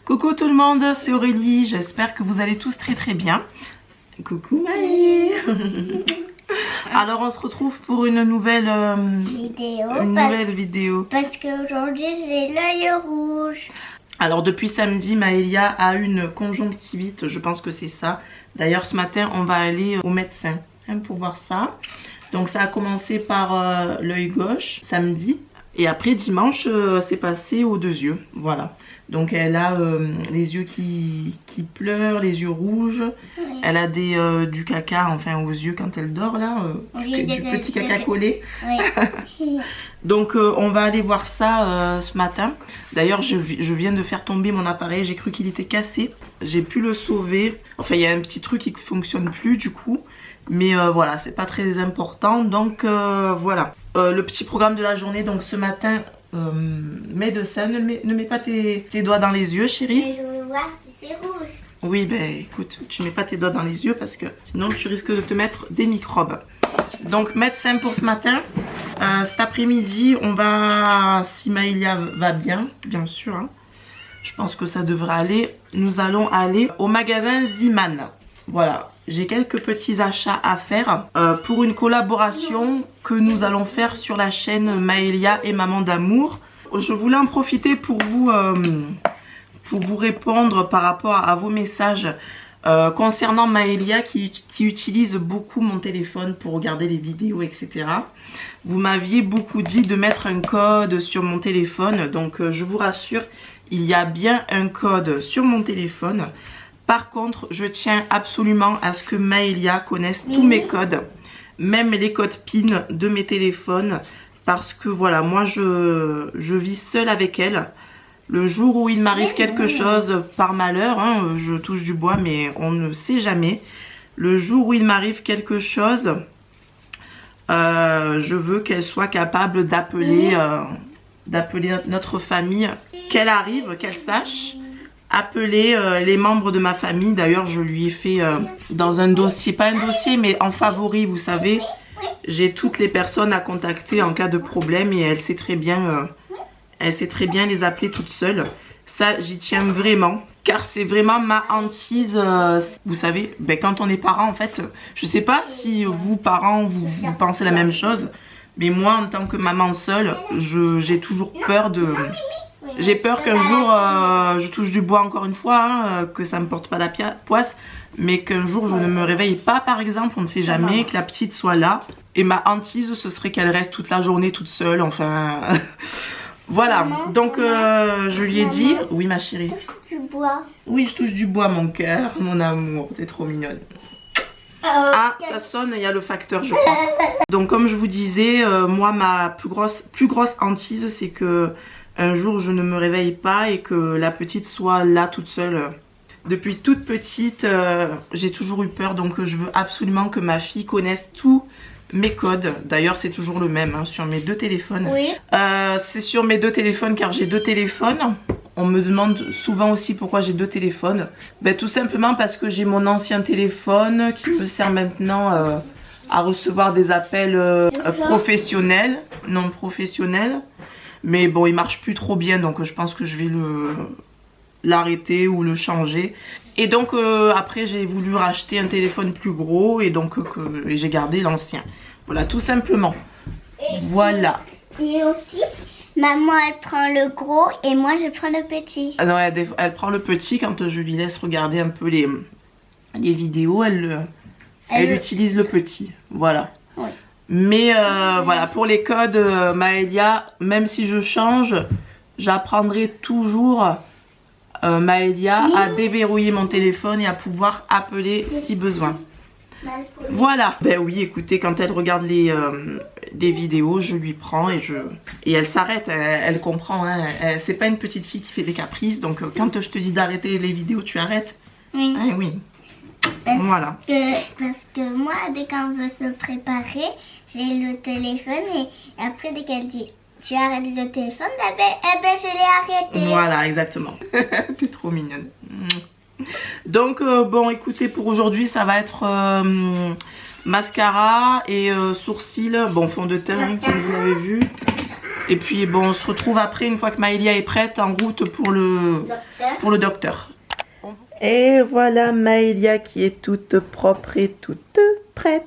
Coucou tout le monde, c'est Aurélie, j'espère que vous allez tous très bien. Coucou Maï. Alors on se retrouve pour une nouvelle vidéo. Parce qu'aujourd'hui j'ai l'œil rouge. Alors depuis samedi, Maëlia a une conjonctivite, je pense que c'est ça. D'ailleurs ce matin on va aller au médecin pour voir ça. Donc ça a commencé par l'œil gauche samedi. Et après dimanche c'est passé aux 2 yeux, voilà. Donc elle a les yeux qui pleurent, les yeux rouges. Oui. Elle a du caca enfin aux yeux quand elle dort là, oui, du petit caca collé. Oui. Donc on va aller voir ça ce matin. D'ailleurs je viens de faire tomber mon appareil, j'ai cru qu'il était cassé. J'ai pu le sauver. Enfin il y a un petit truc qui ne fonctionne plus du coup. Mais voilà, c'est pas très important. Donc voilà. Le petit programme de la journée, donc ce matin, médecin, ne mets pas tes doigts dans les yeux, chérie. Mais je veux voir si c'est rouge. Oui, ben écoute, tu mets pas tes doigts dans les yeux parce que sinon tu risques de te mettre des microbes. Donc médecin pour ce matin. Cet après-midi, on va, si Maëlia va bien sûr, hein, je pense que ça devrait aller. Nous allons aller au magasin Ziman. Voilà, j'ai quelques petits achats à faire pour une collaboration que nous allons faire sur la chaîne Maëlia et Maman d'amour. Je voulais en profiter pour vous répondre par rapport à vos messages concernant Maëlia qui utilise beaucoup mon téléphone pour regarder les vidéos, etc. Vous m'aviez beaucoup dit de mettre un code sur mon téléphone, donc je vous rassure, il y a bien un code sur mon téléphone. Par contre, je tiens absolument à ce que Maëlia connaisse tous mes codes, même les codes PIN de mes téléphones, parce que voilà, moi je vis seule avec elle. Le jour où il m'arrive quelque chose par malheur, hein, je touche du bois mais on ne sait jamais. Le jour où il m'arrive quelque chose, je veux qu'elle soit capable d'appeler notre famille, qu'elle arrive, qu'elle sache. Appeler les membres de ma famille. D'ailleurs je lui ai fait dans un dossier, pas un dossier mais en favori, vous savez, j'ai toutes les personnes à contacter en cas de problème et elle sait très bien les appeler toute seule. Ça j'y tiens vraiment car c'est vraiment ma hantise. Vous savez, ben, quand on est parent en fait, je sais pas si vous parents vous pensez la même chose, mais moi en tant que maman seule, j'ai toujours peur de... J'ai peur qu'un jour, je touche du bois encore une fois, hein, que ça me porte pas la poisse, mais qu'un jour je ne me réveille pas par exemple, on ne sait jamais, que la petite soit là. Et ma hantise, ce serait qu'elle reste toute la journée toute seule, enfin... Voilà, donc je lui ai dit... Oui ma chérie. Tu touches du bois. Oui, je touche du bois mon cœur, mon amour, t'es trop mignonne. Ah, ça sonne, il y a le facteur je crois. Donc comme je vous disais, moi ma plus grosse hantise c'est que... un jour je ne me réveille pas et que la petite soit là toute seule. Depuis toute petite, j'ai toujours eu peur, donc je veux absolument que ma fille connaisse tous mes codes. D'ailleurs c'est toujours le même hein, sur mes 2 téléphones. Oui. C'est sur mes 2 téléphones car j'ai 2 téléphones. On me demande souvent aussi pourquoi j'ai 2 téléphones. Ben, tout simplement parce que j'ai mon ancien téléphone qui me sert maintenant à recevoir des appels professionnels, non professionnels. Mais bon, il marche plus trop bien, donc je pense que je vais l'arrêter ou le changer. Et donc après j'ai voulu racheter un téléphone plus gros et donc j'ai gardé l'ancien. Voilà, tout simplement. Voilà. Et aussi, maman elle prend le gros et moi je prends le petit. Ah non, elle prend le petit quand je lui laisse regarder un peu les vidéos, elle utilise le petit. Voilà. Oui. Mais voilà, pour les codes, Maëlia, même si je change, j'apprendrai toujours Maëlia à déverrouiller mon téléphone et à pouvoir appeler si besoin. Voilà. Ben oui, écoutez, quand elle regarde les vidéos, je lui prends et elle s'arrête, elle comprend. Hein, c'est pas une petite fille qui fait des caprices, donc quand je te dis d'arrêter les vidéos, tu arrêtes. Oui. Hein, oui. Voilà. Parce que moi, dès qu'on veut se préparer, j'ai le téléphone et après dès qu'elle dit tu arrêtes le téléphone, eh ben je l'ai arrêté. Voilà, exactement. T'es trop mignonne. Donc bon, écoutez, pour aujourd'hui ça va être mascara et sourcils, bon fond de teint comme vous l'avez vu. Et puis bon, on se retrouve après une fois que Maëlia est prête en route pour le docteur. Et voilà Maëlia qui est toute propre et toute prête.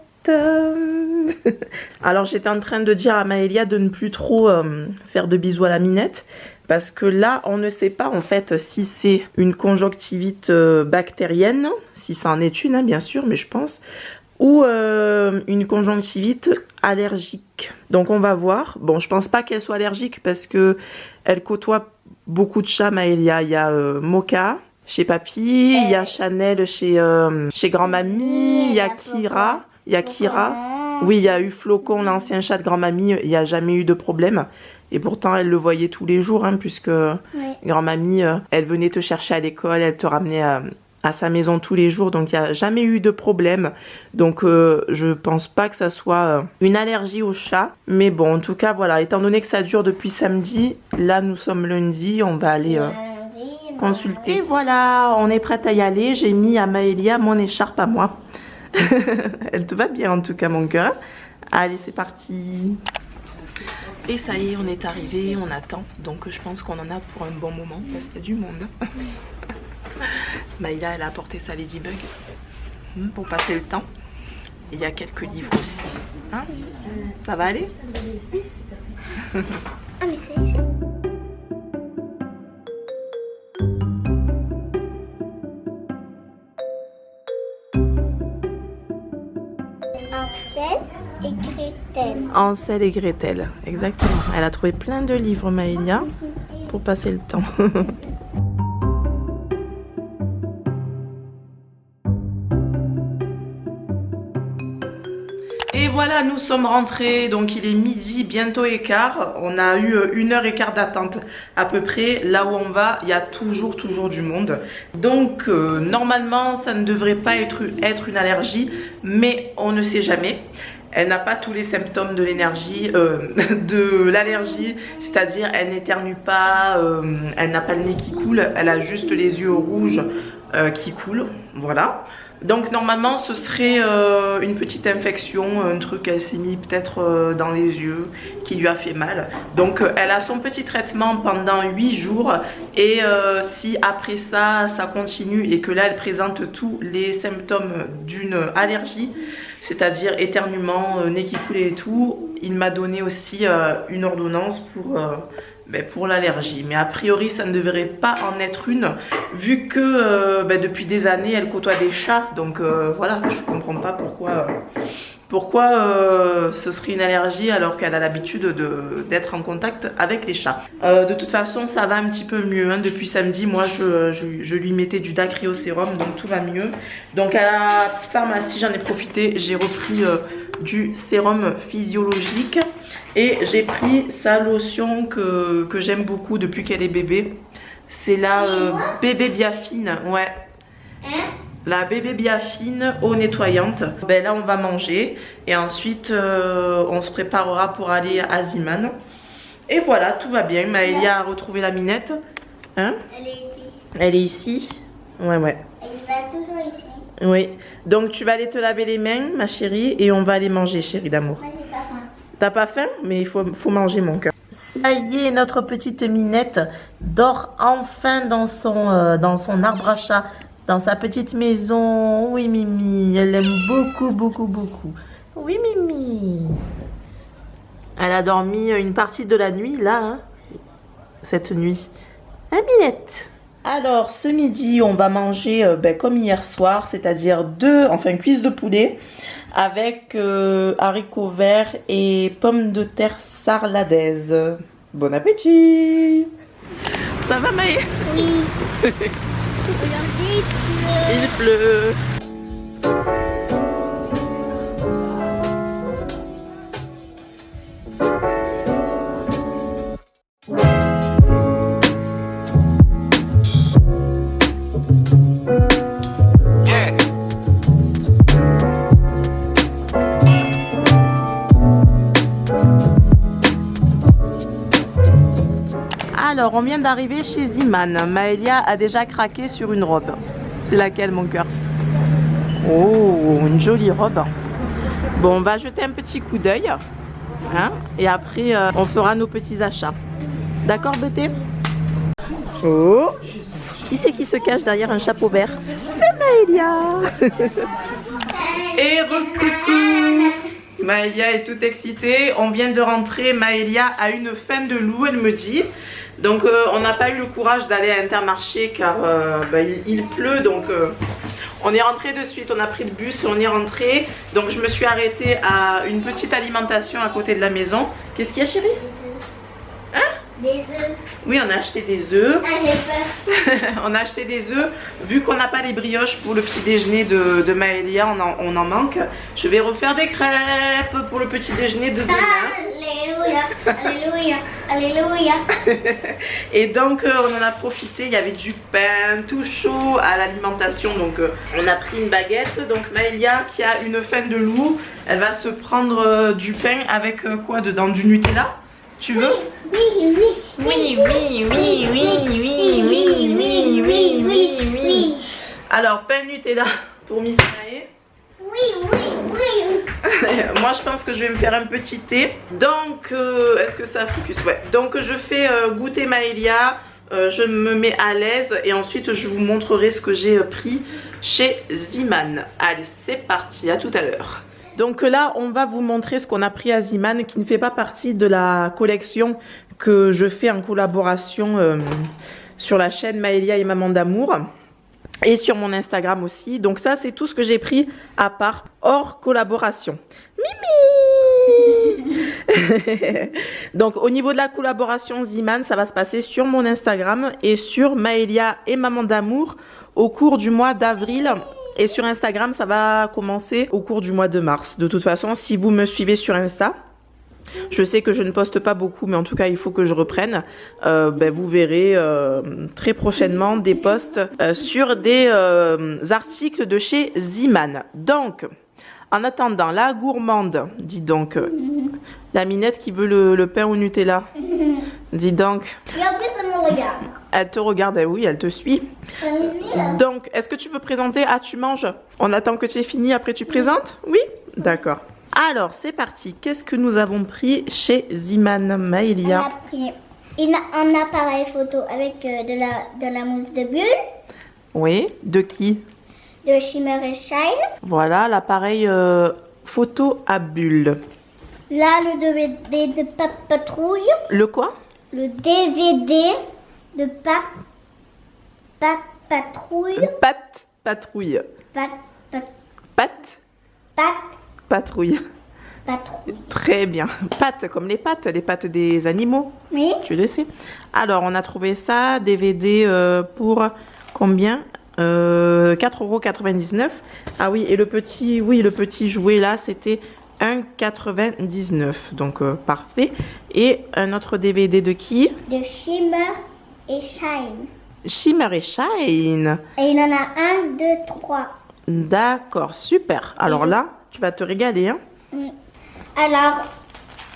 Alors j'étais en train de dire à Maëlia de ne plus trop faire de bisous à la minette. Parce que là, on ne sait pas en fait si c'est une conjonctivite bactérienne, si ça en est une, hein, bien sûr, mais je pense, ou une conjonctivite allergique. Donc on va voir. Bon, je pense pas qu'elle soit allergique parce que elle côtoie beaucoup de chats, Maëlia. Il y a Mocha chez Papy, il y a Chanel chez Grand-Mamie, il y a Kira, Oui, il y a eu Flocon, l'ancien chat de Grand-Mamie, il n'y a jamais eu de problème. Et pourtant, elle le voyait tous les jours, hein, puisque Grand-Mamie, elle venait te chercher à l'école, elle te ramenait à sa maison tous les jours. Donc, il n'y a jamais eu de problème. Donc, je pense pas que ça soit une allergie au chat. Mais bon, en tout cas, voilà, étant donné que ça dure depuis samedi, là, nous sommes lundi, on va aller consulter. Et voilà, on est prête à y aller. J'ai mis à Maëlia mon écharpe à moi. Elle te va bien, en tout cas, mon cœur. Allez, c'est parti. Et ça y est, on est arrivé, on attend. Donc je pense qu'on en a pour un bon moment parce qu'il y a du monde. Maïla, elle a apporté sa Ladybug pour passer le temps. Il y a quelques livres aussi. Hein? Ça va aller? Ah mais c'est... Hansel et Gretel. Hansel et Gretel, exactement. Elle a trouvé plein de livres, Maëlia, pour passer le temps. Et voilà, nous sommes rentrés, donc il est midi, bientôt écart. On a eu 1h15 d'attente à peu près. Là où on va, il y a toujours du monde. Donc normalement, ça ne devrait pas être une allergie, mais on ne sait jamais. Elle n'a pas tous les symptômes de l'énergie, de l'allergie, c'est-à-dire elle n'éternue pas, elle n'a pas le nez qui coule, elle a juste les yeux rouges qui coulent, voilà. Donc normalement ce serait une petite infection, un truc qu'elle s'est mis peut-être dans les yeux qui lui a fait mal. Donc elle a son petit traitement pendant 8 jours et si après ça continue et que là elle présente tous les symptômes d'une allergie, c'est-à-dire éternuement, nez qui coule et tout, il m'a donné aussi une ordonnance pour l'allergie. Mais a priori ça ne devrait pas en être une vu que depuis des années elle côtoie des chats. Donc voilà, je comprends pas pourquoi ce serait une allergie alors qu'elle a l'habitude d'être en contact avec les chats. De toute façon ça va un petit peu mieux, hein. Depuis samedi moi je lui mettais du dacryocérum, donc tout va mieux. Donc à la pharmacie j'en ai profité, j'ai repris du sérum physiologique et j'ai pris sa lotion que j'aime beaucoup depuis qu'elle est bébé. C'est la bébé Biafine, ouais. La bébé Biafine eau nettoyante. Ben là on va manger et ensuite on se préparera pour aller à Ziman. Et voilà, tout va bien. Maëlia a retrouvé la minette. Hein? Elle est ici. Elle est ici. Ouais. Elle va toujours ici. Oui. Donc tu vas aller te laver les mains, ma chérie, et on va aller manger, chérie d'amour. Moi j'ai pas faim. T'as pas faim? Mais il faut manger, mon cœur. Ça y est, notre petite minette dort enfin dans son arbre à chat, dans sa petite maison. Oui, Mimi, elle aime beaucoup. Oui, Mimi. Elle a dormi une partie de la nuit, là, hein, cette nuit. Ah, Minette. Alors, ce midi, on va manger comme hier soir, c'est-à-dire une cuisse de poulet avec haricots verts et pommes de terre sarladaises. Bon appétit! Ça va, Maë? Oui. Aujourd'hui, il pleut. Alors, on vient d'arriver chez Ziman. Maëlia a déjà craqué sur une robe. C'est laquelle, mon cœur? Oh, une jolie robe. Bon, on va jeter un petit coup d'œil. Hein, et après, on fera nos petits achats. D'accord, Bété? Oh! Qui c'est qui se cache derrière un chapeau vert? C'est Maëlia! Et recoucou! Maëlia est toute excitée. On vient de rentrer. Maëlia a une faim de loup, elle me dit. Donc, on n'a pas eu le courage d'aller à Intermarché car il pleut. Donc, on est rentré de suite. On a pris le bus et on est rentré. Donc, je me suis arrêtée à une petite alimentation à côté de la maison. Qu'est-ce qu'il y a, chérie? Hein? Des œufs. Oui, on a acheté des œufs. Ah, j'ai peur. On a acheté des œufs. Vu qu'on n'a pas les brioches pour le petit déjeuner de Maëlia, on en manque. Je vais refaire des crêpes pour le petit déjeuner de demain. Alléluia, alléluia, alléluia. Et donc, on en a profité. Il y avait du pain tout chaud à l'alimentation. Donc, on a pris une baguette. Donc, Maëlia, qui a une faim de loup, elle va se prendre du pain avec quoi dedans? Du Nutella? Tu veux? Oui, oui, Oui, oui, oui, oui, oui, oui, oui, oui, oui. Alors, pain Nutella pour Miss Naé. oui, oui, oui. Moi, je pense que je vais me faire un petit thé. Donc, est-ce que ça focus? Ouais. Donc, je fais goûter Maëlia. Je me mets à l'aise et ensuite, je vous montrerai ce que j'ai pris chez Zeeman. Allez, c'est parti. À tout à l'heure. Donc là, on va vous montrer ce qu'on a pris à Zeeman, qui ne fait pas partie de la collection que je fais en collaboration sur la chaîne Maëlia et Maman d'amour et sur mon Instagram aussi. Donc ça, c'est tout ce que j'ai pris à part, hors collaboration. Mimi. Donc au niveau de la collaboration Zeeman, ça va se passer sur mon Instagram et sur Maëlia et Maman d'amour au cours du mois d'avril. Et sur Instagram, ça va commencer au cours du mois de mars. De toute façon, si vous me suivez sur Insta, je sais que je ne poste pas beaucoup, mais en tout cas, il faut que je reprenne. Vous verrez très prochainement des posts sur des articles de chez Zeeman. Donc, en attendant, la gourmande, dis donc, la Minette qui veut le pain au Nutella. Dis donc. Et en plus, elle me regarde. Elle te regarde, oui, elle te suit. Donc, est-ce que tu veux présenter? Ah, tu manges? On attend que tu aies fini, après tu présentes? Oui? D'accord. Alors, c'est parti. Qu'est-ce que nous avons pris chez Zeeman, Maëlia? On a pris un appareil photo avec de la mousse de bulle, Oui. De qui? de Shimmer et Shine. Voilà, l'appareil photo à bulles. Là, le DVD de Patrouille. Le quoi? Le DVD de Patrouille. Pat patrouille. Pat, Pat patrouille. Patrouille. Très bien. Pattes comme les pattes des animaux. Oui. Tu le sais. Alors, on a trouvé ça, DVD pour combien? 4,99 €. Ah oui, et le petit jouet là, c'était 1,99 €. Donc, parfait. Et un autre DVD de qui? De Shimmer et Shine. Shimmer et Shine. Et il en a 1, 2, 3. D'accord, super. Alors là, tu vas te régaler, hein? Alors,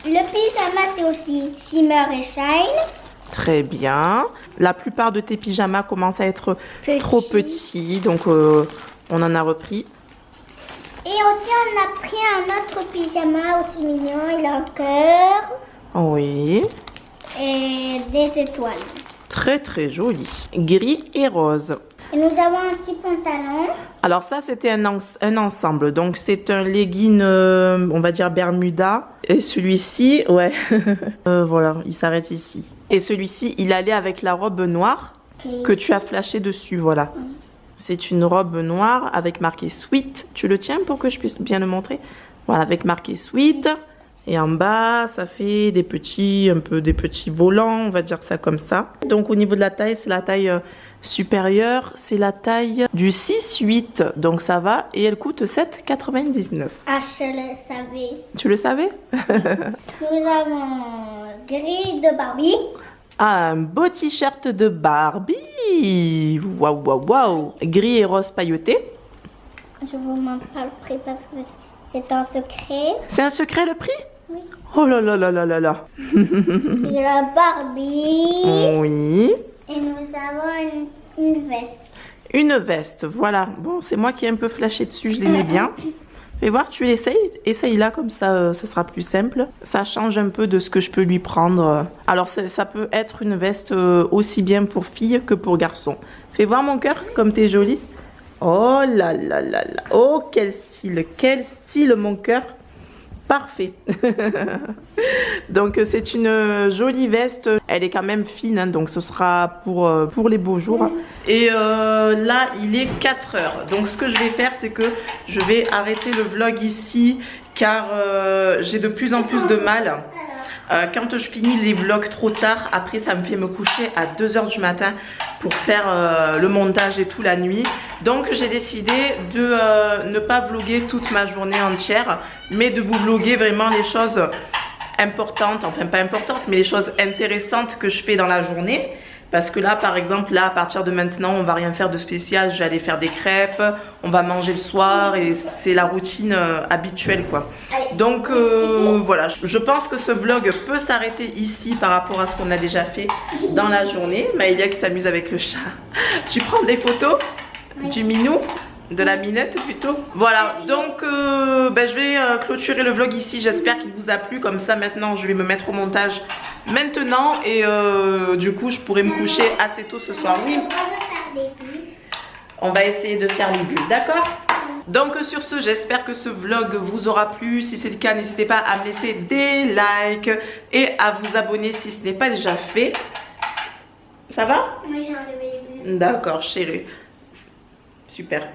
le pyjama, c'est aussi Shimmer et Shine. Très bien. La plupart de tes pyjamas commencent à être trop petits, donc on en a repris. Et aussi, on a pris un autre pyjama aussi mignon. Il a un cœur Oui. et des étoiles. Très très joli. Gris et rose. Et nous avons un petit pantalon. Alors ça, c'était un ensemble. Donc c'est un legging, on va dire Bermuda. Et celui-ci, ouais. Voilà, il s'arrête ici. Et celui-ci, il allait avec la robe noire que tu as flashé dessus, voilà. C'est une robe noire avec marqué Sweet. Tu le tiens pour que je puisse bien le montrer? Voilà, avec marqué Sweet. Et en bas, ça fait des petits volants, on va dire ça comme ça. Donc au niveau de la taille, c'est la taille supérieure, c'est la taille du 6-8. Donc ça va et elle coûte 7,99 €. Ah, je le savais. Tu le savais? Nous avons gris de Barbie. Ah, un beau t-shirt de Barbie. Waouh, waouh, waouh. Gris et rose pailleté. Je vous montre pas le prix parce que c'est un secret. C'est un secret le prix? Oui. Oh là là là là là là. C'est la Barbie. Oui. Et nous avons une veste. Une veste, voilà. Bon, c'est moi qui ai un peu flashé dessus, je l'aimais bien. Fais voir, tu l'essayes. Essaye là, comme ça, ça sera plus simple. Ça change un peu de ce que je peux lui prendre. Alors, ça peut être une veste aussi bien pour fille que pour garçon. Fais voir mon cœur, comme t'es jolie. Oh là là là là. Oh, quel style, mon cœur. Parfait. Donc c'est une jolie veste. Elle est quand même fine, hein, donc ce sera pour les beaux jours. Et là il est 4 heures. Donc ce que je vais faire, c'est que je vais arrêter le vlog ici, car j'ai de plus en plus de mal. Quand je finis les vlogs trop tard, après ça me fait me coucher à 2 h du matin pour faire le montage et tout la nuit. Donc j'ai décidé de ne pas vlogger toute ma journée entière, mais de vous vlogger vraiment les choses importantes, enfin pas importantes, mais les choses intéressantes que je fais dans la journée. Parce que là, par exemple, là, à partir de maintenant, on va rien faire de spécial. Je vais aller faire des crêpes, on va manger le soir et c'est la routine habituelle, quoi. Donc, voilà, je pense que ce vlog peut s'arrêter ici par rapport à ce qu'on a déjà fait dans la journée. Maëlia qui s'amuse avec le chat. Tu prends des photos du minou? De la minette plutôt. Voilà, donc je vais clôturer le vlog ici. J'espère qu'il vous a plu. Comme ça maintenant je vais me mettre au montage maintenant. Et du coup je pourrai me coucher assez tôt ce soir. Oui, on va essayer de faire les bulles, d'accord? Donc sur ce, j'espère que ce vlog vous aura plu. Si c'est le cas, n'hésitez pas à me laisser des likes et à vous abonner si ce n'est pas déjà fait. Ça va? Oui, j'ai enlevé les bulles. D'accord chérie. Super.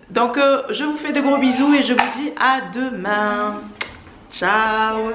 Donc je vous fais de gros bisous et je vous dis à demain. Ciao.